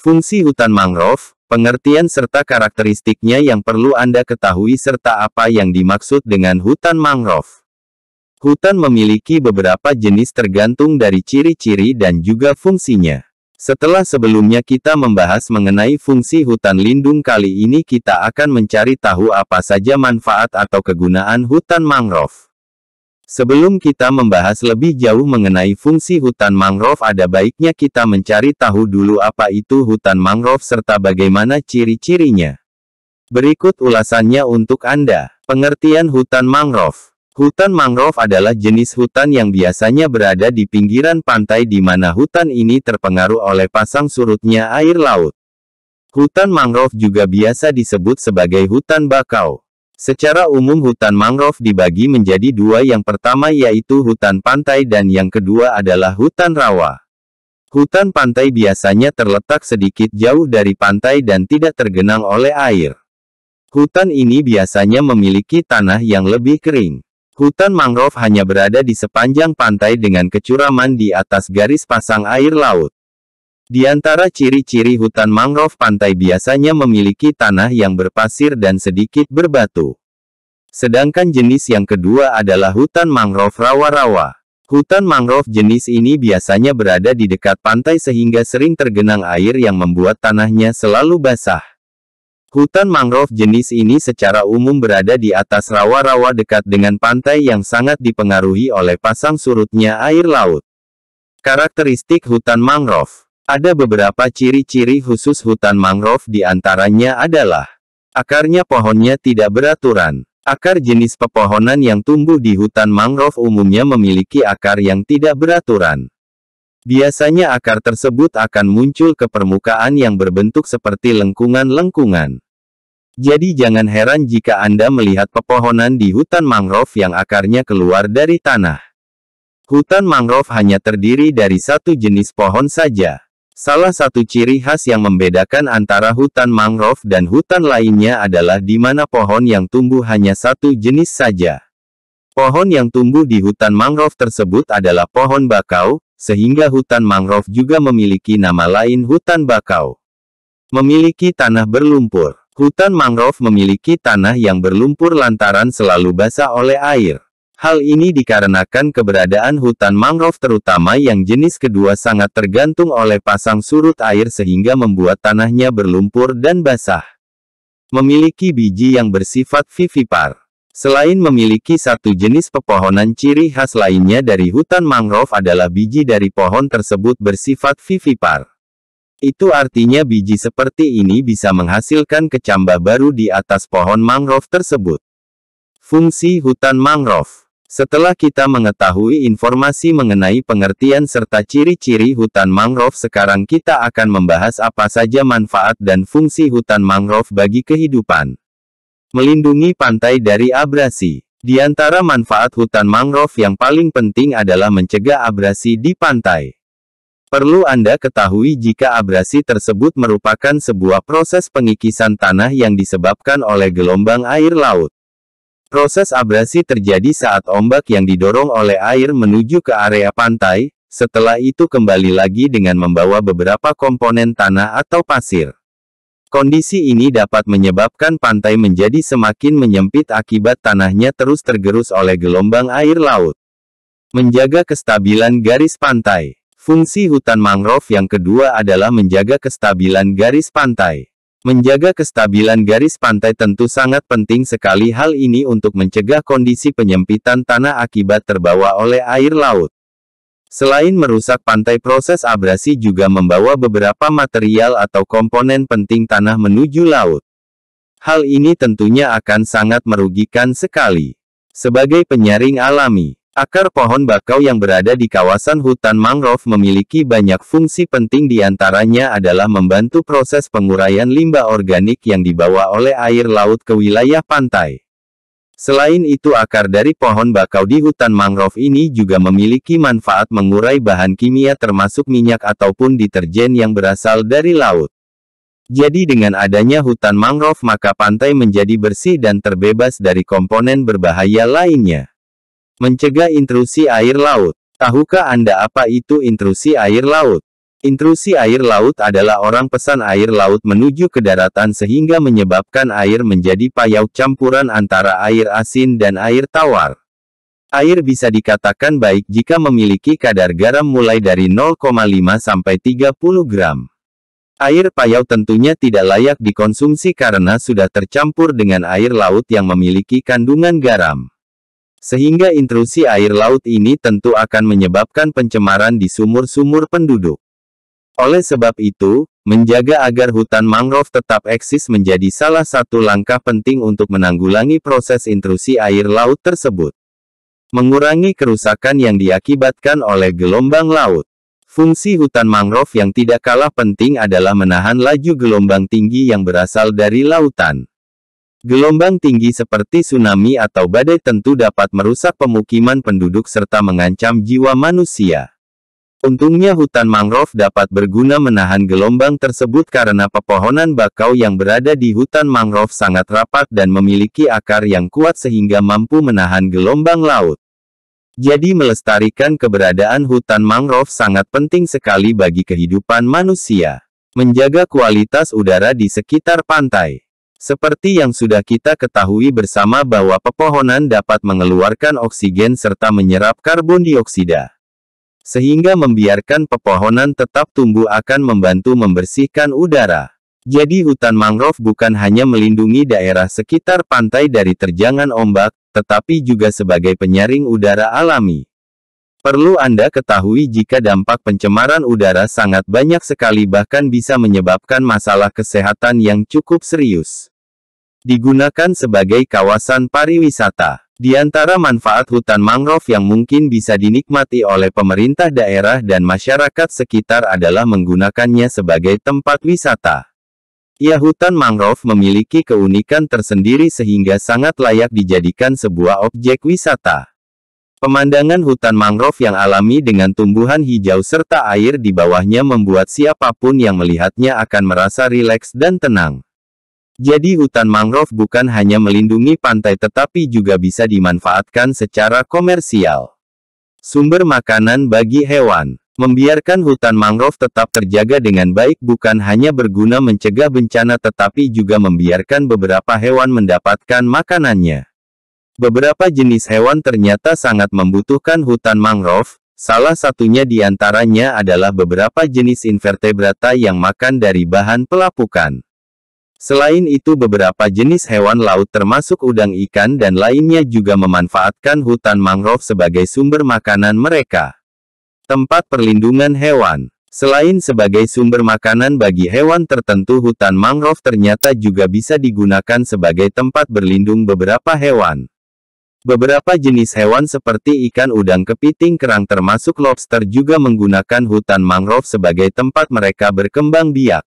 Fungsi hutan mangrove, pengertian serta karakteristiknya yang perlu Anda ketahui serta apa yang dimaksud dengan hutan mangrove. Hutan memiliki beberapa jenis tergantung dari ciri-ciri dan juga fungsinya. Setelah sebelumnya kita membahas mengenai fungsi hutan lindung, kali ini kita akan mencari tahu apa saja manfaat atau kegunaan hutan mangrove. Sebelum kita membahas lebih jauh mengenai fungsi hutan mangrove, ada baiknya kita mencari tahu dulu apa itu hutan mangrove serta bagaimana ciri-cirinya. Berikut ulasannya untuk Anda. Pengertian hutan mangrove. Hutan mangrove adalah jenis hutan yang biasanya berada di pinggiran pantai di mana hutan ini terpengaruh oleh pasang surutnya air laut. Hutan mangrove juga biasa disebut sebagai hutan bakau. Secara umum hutan mangrove dibagi menjadi dua, yang pertama yaitu hutan pantai dan yang kedua adalah hutan rawa. Hutan pantai biasanya terletak sedikit jauh dari pantai dan tidak tergenang oleh air. Hutan ini biasanya memiliki tanah yang lebih kering. Hutan mangrove hanya berada di sepanjang pantai dengan kecuraman di atas garis pasang air laut. Di antara ciri-ciri hutan mangrove pantai biasanya memiliki tanah yang berpasir dan sedikit berbatu. Sedangkan jenis yang kedua adalah hutan mangrove rawa-rawa. Hutan mangrove jenis ini biasanya berada di dekat pantai sehingga sering tergenang air yang membuat tanahnya selalu basah. Hutan mangrove jenis ini secara umum berada di atas rawa-rawa dekat dengan pantai yang sangat dipengaruhi oleh pasang surutnya air laut. Karakteristik hutan mangrove. Ada beberapa ciri-ciri khusus hutan mangrove, di antaranya adalah akarnya pohonnya tidak beraturan. Akar jenis pepohonan yang tumbuh di hutan mangrove umumnya memiliki akar yang tidak beraturan. Biasanya akar tersebut akan muncul ke permukaan yang berbentuk seperti lengkungan-lengkungan. Jadi jangan heran jika Anda melihat pepohonan di hutan mangrove yang akarnya keluar dari tanah. Hutan mangrove hanya terdiri dari satu jenis pohon saja. Salah satu ciri khas yang membedakan antara hutan mangrove dan hutan lainnya adalah di mana pohon yang tumbuh hanya satu jenis saja. Pohon yang tumbuh di hutan mangrove tersebut adalah pohon bakau, sehingga hutan mangrove juga memiliki nama lain hutan bakau. Memiliki tanah berlumpur. Hutan mangrove memiliki tanah yang berlumpur lantaran selalu basah oleh air. Hal ini dikarenakan keberadaan hutan mangrove terutama yang jenis kedua sangat tergantung oleh pasang surut air sehingga membuat tanahnya berlumpur dan basah. Memiliki biji yang bersifat vivipar. Selain memiliki satu jenis pepohonan, ciri khas lainnya dari hutan mangrove adalah biji dari pohon tersebut bersifat vivipar. Itu artinya biji seperti ini bisa menghasilkan kecambah baru di atas pohon mangrove tersebut. Fungsi hutan mangrove. Setelah kita mengetahui informasi mengenai pengertian serta ciri-ciri hutan mangrove, sekarang kita akan membahas apa saja manfaat dan fungsi hutan mangrove bagi kehidupan. Melindungi pantai dari abrasi. Di antara manfaat hutan mangrove yang paling penting adalah mencegah abrasi di pantai. Perlu Anda ketahui jika abrasi tersebut merupakan sebuah proses pengikisan tanah yang disebabkan oleh gelombang air laut. Proses abrasi terjadi saat ombak yang didorong oleh air menuju ke area pantai, setelah itu kembali lagi dengan membawa beberapa komponen tanah atau pasir. Kondisi ini dapat menyebabkan pantai menjadi semakin menyempit akibat tanahnya terus tergerus oleh gelombang air laut. Menjaga kestabilan garis pantai. Fungsi hutan mangrove yang kedua adalah menjaga kestabilan garis pantai. Menjaga kestabilan garis pantai tentu sangat penting sekali hal ini untuk mencegah kondisi penyempitan tanah akibat terbawa oleh air laut. Selain merusak pantai, proses abrasi juga membawa beberapa material atau komponen penting tanah menuju laut. Hal ini tentunya akan sangat merugikan sekali. Sebagai penyaring alami, akar pohon bakau yang berada di kawasan hutan mangrove memiliki banyak fungsi penting, diantaranya adalah membantu proses penguraian limbah organik yang dibawa oleh air laut ke wilayah pantai. Selain itu, akar dari pohon bakau di hutan mangrove ini juga memiliki manfaat mengurai bahan kimia termasuk minyak ataupun deterjen yang berasal dari laut. Jadi dengan adanya hutan mangrove maka pantai menjadi bersih dan terbebas dari komponen berbahaya lainnya. Mencegah intrusi air laut. Tahukah Anda apa itu intrusi air laut? Intrusi air laut adalah orang pesan air laut menuju ke daratan sehingga menyebabkan air menjadi payau campuran antara air asin dan air tawar. Air bisa dikatakan baik jika memiliki kadar garam mulai dari 0,5 sampai 30 gram. Air payau tentunya tidak layak dikonsumsi karena sudah tercampur dengan air laut yang memiliki kandungan garam. Sehingga intrusi air laut ini tentu akan menyebabkan pencemaran di sumur-sumur penduduk. Oleh sebab itu, menjaga agar hutan mangrove tetap eksis menjadi salah satu langkah penting untuk menanggulangi proses intrusi air laut tersebut. Mengurangi kerusakan yang diakibatkan oleh gelombang laut. Fungsi hutan mangrove yang tidak kalah penting adalah menahan laju gelombang tinggi yang berasal dari lautan. Gelombang tinggi seperti tsunami atau badai tentu dapat merusak pemukiman penduduk serta mengancam jiwa manusia. Untungnya hutan mangrove dapat berguna menahan gelombang tersebut karena pepohonan bakau yang berada di hutan mangrove sangat rapat dan memiliki akar yang kuat sehingga mampu menahan gelombang laut. Jadi melestarikan keberadaan hutan mangrove sangat penting sekali bagi kehidupan manusia. Menjaga kualitas udara di sekitar pantai. Seperti yang sudah kita ketahui bersama bahwa pepohonan dapat mengeluarkan oksigen serta menyerap karbon dioksida. Sehingga membiarkan pepohonan tetap tumbuh akan membantu membersihkan udara. Jadi hutan mangrove bukan hanya melindungi daerah sekitar pantai dari terjangan ombak, tetapi juga sebagai penyaring udara alami. Perlu Anda ketahui jika dampak pencemaran udara sangat banyak sekali bahkan bisa menyebabkan masalah kesehatan yang cukup serius. Digunakan sebagai kawasan pariwisata. Di antara manfaat hutan mangrove yang mungkin bisa dinikmati oleh pemerintah daerah dan masyarakat sekitar adalah menggunakannya sebagai tempat wisata. Hutan mangrove memiliki keunikan tersendiri sehingga sangat layak dijadikan sebuah objek wisata. Pemandangan hutan mangrove yang alami dengan tumbuhan hijau serta air di bawahnya membuat siapapun yang melihatnya akan merasa rileks dan tenang. Jadi hutan mangrove bukan hanya melindungi pantai tetapi juga bisa dimanfaatkan secara komersial. Sumber makanan bagi hewan. Membiarkan hutan mangrove tetap terjaga dengan baik bukan hanya berguna mencegah bencana tetapi juga membiarkan beberapa hewan mendapatkan makanannya. Beberapa jenis hewan ternyata sangat membutuhkan hutan mangrove, salah satunya di antaranya adalah beberapa jenis invertebrata yang makan dari bahan pelapukan. Selain itu beberapa jenis hewan laut termasuk udang ikan dan lainnya juga memanfaatkan hutan mangrove sebagai sumber makanan mereka. Tempat perlindungan hewan. Selain sebagai sumber makanan bagi hewan tertentu hutan mangrove ternyata juga bisa digunakan sebagai tempat berlindung beberapa hewan. Beberapa jenis hewan seperti ikan udang kepiting kerang termasuk lobster juga menggunakan hutan mangrove sebagai tempat mereka berkembang biak.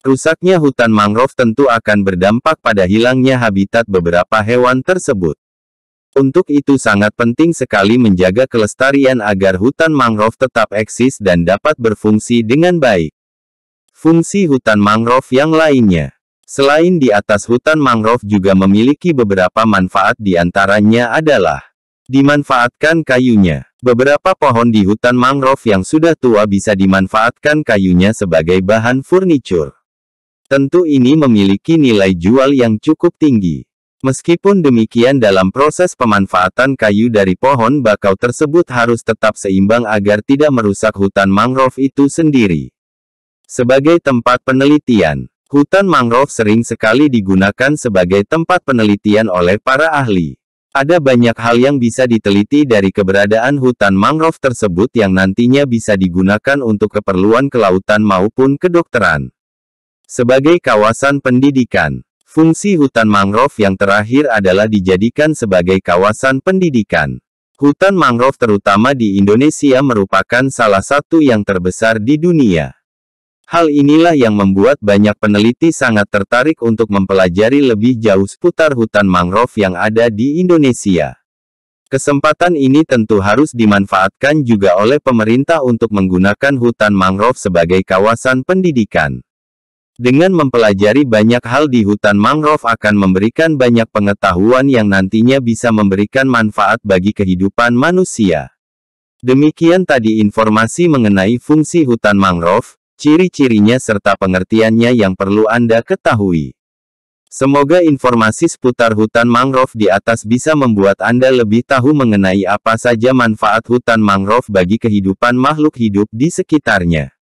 Rusaknya hutan mangrove tentu akan berdampak pada hilangnya habitat beberapa hewan tersebut. Untuk itu sangat penting sekali menjaga kelestarian agar hutan mangrove tetap eksis dan dapat berfungsi dengan baik. Fungsi hutan mangrove yang lainnya. Selain di atas hutan mangrove juga memiliki beberapa manfaat di antaranya adalah dimanfaatkan kayunya. Beberapa pohon di hutan mangrove yang sudah tua bisa dimanfaatkan kayunya sebagai bahan furniture. Tentu ini memiliki nilai jual yang cukup tinggi. Meskipun demikian dalam proses pemanfaatan kayu dari pohon bakau tersebut harus tetap seimbang agar tidak merusak hutan mangrove itu sendiri. Sebagai tempat penelitian, hutan mangrove sering sekali digunakan sebagai tempat penelitian oleh para ahli. Ada banyak hal yang bisa diteliti dari keberadaan hutan mangrove tersebut yang nantinya bisa digunakan untuk keperluan kelautan maupun kedokteran. Sebagai kawasan pendidikan, fungsi hutan mangrove yang terakhir adalah dijadikan sebagai kawasan pendidikan. Hutan mangrove terutama di Indonesia merupakan salah satu yang terbesar di dunia. Hal inilah yang membuat banyak peneliti sangat tertarik untuk mempelajari lebih jauh seputar hutan mangrove yang ada di Indonesia. Kesempatan ini tentu harus dimanfaatkan juga oleh pemerintah untuk menggunakan hutan mangrove sebagai kawasan pendidikan. Dengan mempelajari banyak hal di hutan mangrove akan memberikan banyak pengetahuan yang nantinya bisa memberikan manfaat bagi kehidupan manusia. Demikian tadi informasi mengenai fungsi hutan mangrove, ciri-cirinya serta pengertiannya yang perlu Anda ketahui. Semoga informasi seputar hutan mangrove di atas bisa membuat Anda lebih tahu mengenai apa saja manfaat hutan mangrove bagi kehidupan makhluk hidup di sekitarnya.